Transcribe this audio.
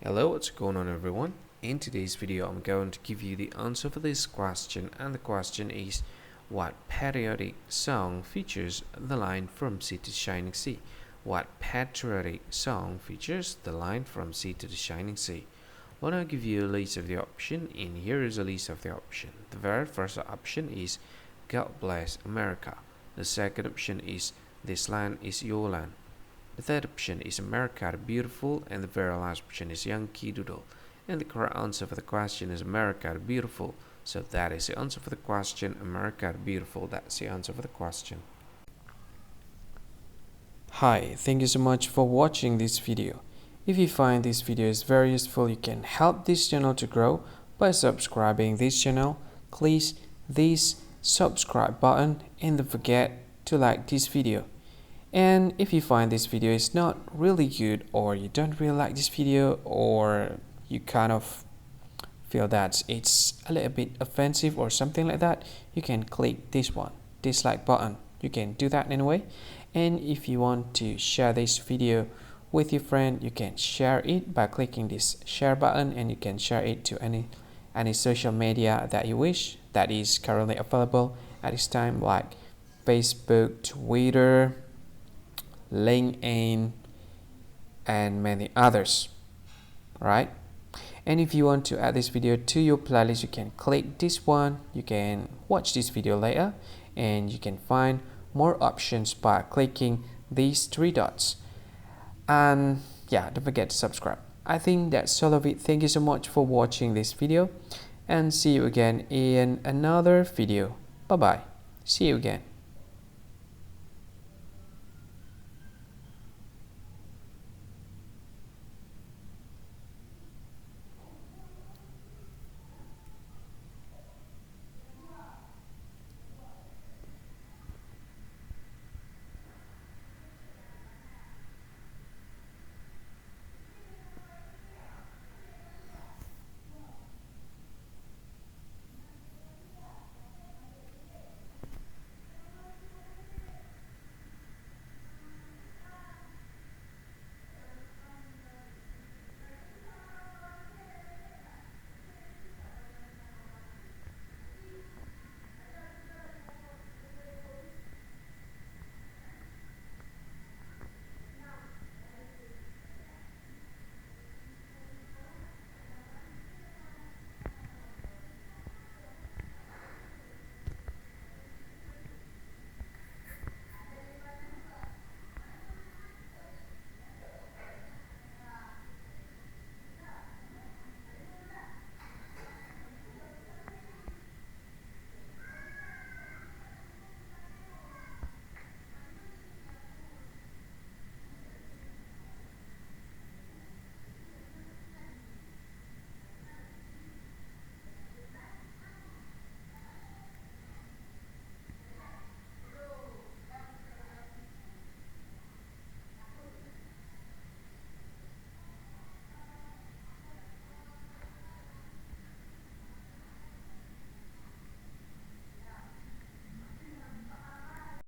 Hello, what's going on everyone? In today's video I'm going to give you the answer for this question, and the question is, what patriotic song features the line from sea to shining sea? What patriotic song features the line from sea to the shining sea? Well, I'll give you a list of the option, and here is a list of the option. The very first option is God Bless America. The second option is This Land Is Your Land. The third option is America the Beautiful, and the very last option is Yankee Doodle. And the correct answer for the question is America the Beautiful. So that is the answer for the question, America the Beautiful. That's the answer for the question. Hi, thank you so much for watching this video. If you find this video is very useful, you can help this channel to grow by subscribing this channel. Please this subscribe button and don't forget to like this video. And if you find this video is not really good, or you don't really like this video, or you kind of feel that it's a little bit offensive or something like that, you can click this one, dislike button. You can do that anyway. And if you want to share this video with your friend, you can share it by clicking this share button, and you can share it to any social media that you wish that is currently available at this time, like Facebook, Twitter, LinkedIn, and many others, right? And if you want to add this video to your playlist, you can click this one. You can watch this video later, and you can find more options by clicking these three dots. And yeah, don't forget to subscribe. I think that's all of it. Thank you so much for watching this video, and see you again in another video. Bye bye. See you again.